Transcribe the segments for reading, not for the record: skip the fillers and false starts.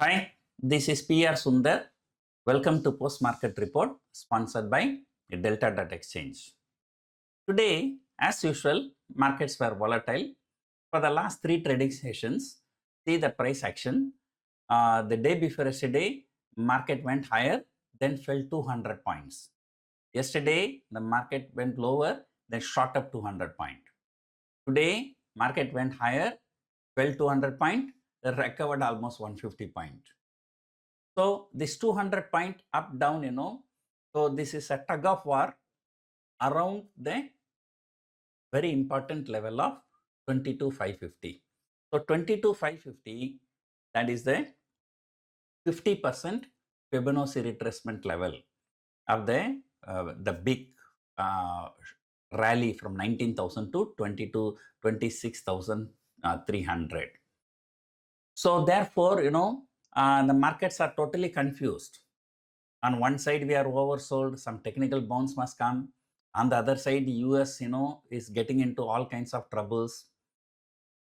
Hi, this is PR Sundar. Welcome to Post Market Report sponsored by Delta Exchange. Today, as usual, markets were volatile. For the last 3 trading sessions, see the price action. The day before yesterday, market went higher, then fell 200 points. Yesterday, the market went lower, then shot up 200 points. Today, market went higher, fell 200 points, recovered almost 150 points. So this 200 point up down, so this is a tug of war around the very important level of 22,550. So 22,550, that is the 50% Fibonacci retracement level of the big rally from 19,000 to 26,300. So therefore, the markets are totally confused. On one side, we are oversold, some technical bounce must come. On the other side, the US, is getting into all kinds of troubles.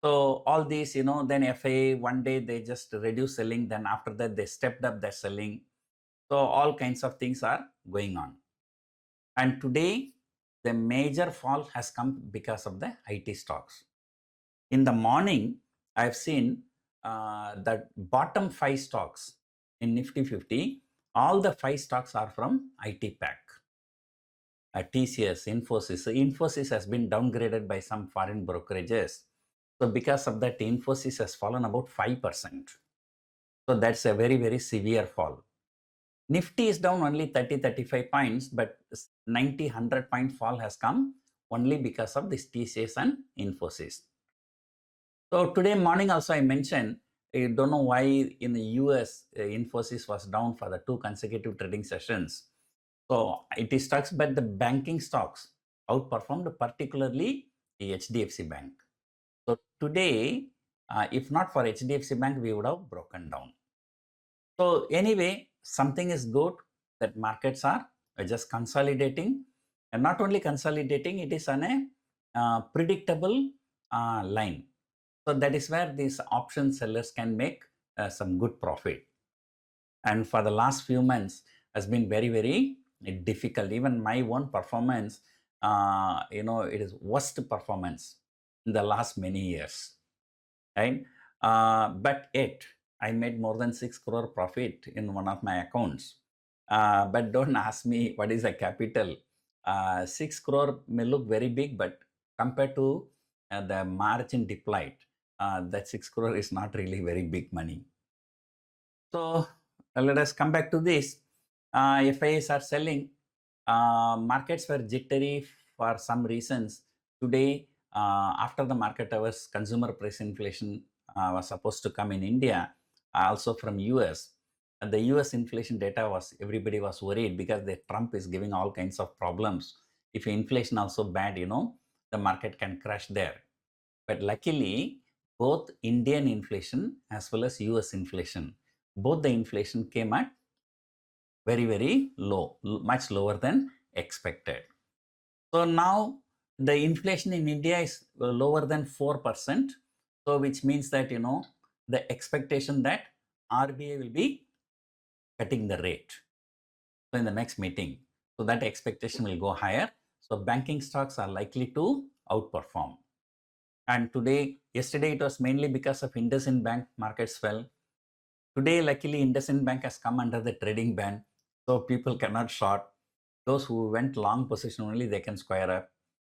So all these, then FII, one day they just reduce selling, then after that they stepped up their selling. So all kinds of things are going on. And today, the major fall has come because of the IT stocks. In the morning, I've seen that bottom 5 stocks in Nifty 50, all the 5 stocks are from IT pack. TCS, Infosys. So Infosys has been downgraded by some foreign brokerages. So because of that, Infosys has fallen about 5%. So that's a very, very severe fall. Nifty is down only 30-35 points, but 90-100 point fall has come only because of this TCS and Infosys. So today morning also I mentioned, I don't know why in the US, Infosys was down for the 2 consecutive trading sessions. So IT stocks, but the banking stocks outperformed, particularly the HDFC Bank. So today, if not for HDFC Bank, we would have broken down. So anyway, something is good that markets are just consolidating, and not only consolidating, it is on a predictable line. So that is where these option sellers can make some good profit. And for the last few months has been very, very difficult. Even my own performance, it is worst performance in the last many years, right? But yet I made more than 6 crore profit in one of my accounts. But don't ask me what is the capital. 6 crore may look very big, but compared to the margin deployed, that 6 crore is not really very big money. So let us come back to this. FIIs are selling. Markets were jittery for some reasons. Today, after the market hours, consumer price inflation was supposed to come in India, also from US. And the US inflation data everybody was worried because the Trump is giving all kinds of problems. If inflation also bad, the market can crash there. But luckily, both Indian inflation as well as US inflation, both the inflation came at very, very low, much lower than expected. So now the inflation in India is lower than 4%. So which means that, the expectation that RBI will be cutting the rate. So in the next meeting, so that expectation will go higher. So banking stocks are likely to outperform. And yesterday it was mainly because of IndusInd Bank markets fell. Today, luckily, IndusInd Bank has come under the trading ban, so people cannot short. Those who went long position only, they can square up.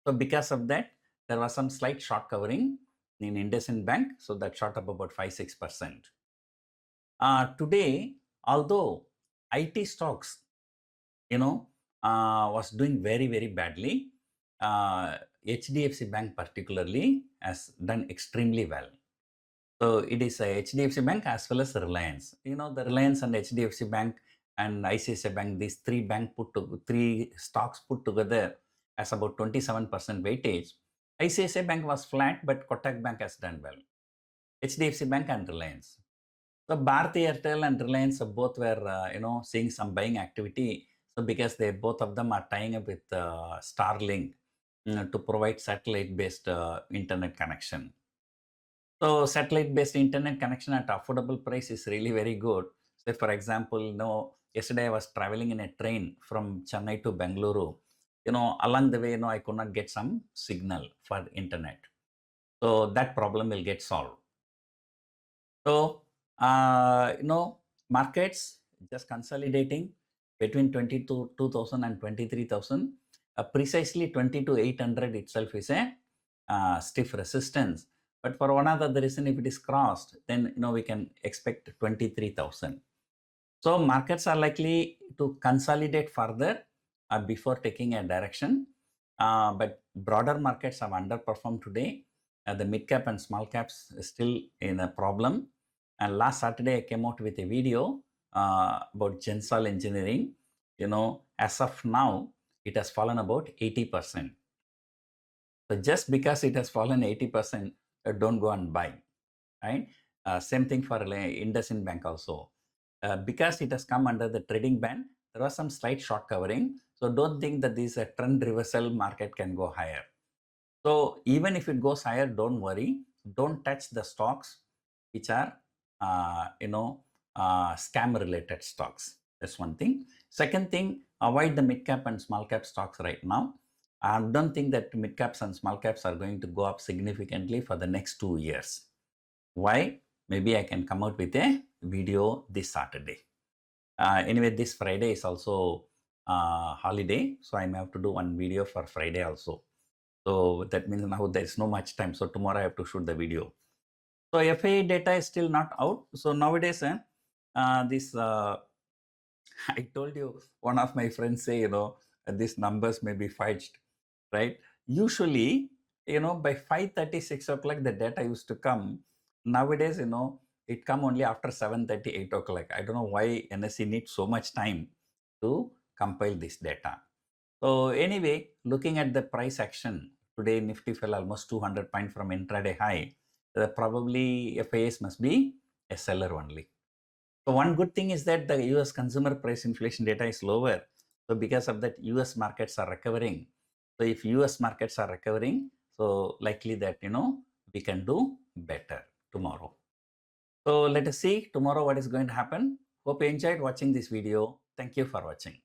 So because of that, there was some slight short covering in IndusInd Bank, so that shot up about 5-6%. Today, although IT stocks, was doing very, very badly, HDFC Bank particularly has done extremely well. So it is a HDFC Bank as well as Reliance. The Reliance and HDFC Bank and ICICI Bank, these 3 stocks put together has about 27% weightage. ICICI Bank was flat, but Kotak Bank has done well. HDFC Bank and Reliance. So Bharti Airtel and Reliance both were, seeing some buying activity. So because both of them are tying up with Starlink to provide satellite-based internet connection. So satellite-based internet connection at affordable price is really very good. Say for example, yesterday I was traveling in a train from Chennai to Bengaluru. Along the way, I could not get some signal for internet. So that problem will get solved. So, markets just consolidating between 22,000 and 23,000. Precisely 22,800 itself is a stiff resistance. But for one other reason, if it is crossed, then we can expect 23,000. So markets are likely to consolidate further before taking a direction. But broader markets have underperformed today. The mid cap and small caps is still in a problem. And last Saturday, I came out with a video about Gensol Engineering. As of now, it has fallen about 80%. So just because it has fallen 80%, don't go and buy, right? Same thing for IndusInd Bank also. Because it has come under the trading ban, there was some slight short covering. So don't think that this trend reversal market can go higher. So even if it goes higher, don't worry. Don't touch the stocks which are, scam related stocks. That's one thing. Second thing, avoid the mid cap and small cap stocks right now. I don't think that mid caps and small caps are going to go up significantly for the next 2 years. Why? Maybe I can come out with a video this Saturday. Anyway, this Friday is also holiday, so I may have to do one video for Friday also. So that means now there's no much time. So tomorrow I have to shoot the video. So FII data is still not out. So nowadays, this I told you, one of my friends say, these numbers may be fudged, right? Usually, by 5:30, 6 o'clock, the data used to come. Nowadays, it come only after 7:30, 8 o'clock. I don't know why NSE needs so much time to compile this data. So anyway, looking at the price action, today Nifty fell almost 200 points from intraday high. Probably FIIs must be a seller only. So one good thing is that the US consumer price inflation data is lower. So because of that, US markets are recovering. So if US markets are recovering, so likely that, we can do better tomorrow. So let us see tomorrow what is going to happen. Hope you enjoyed watching this video. Thank you for watching.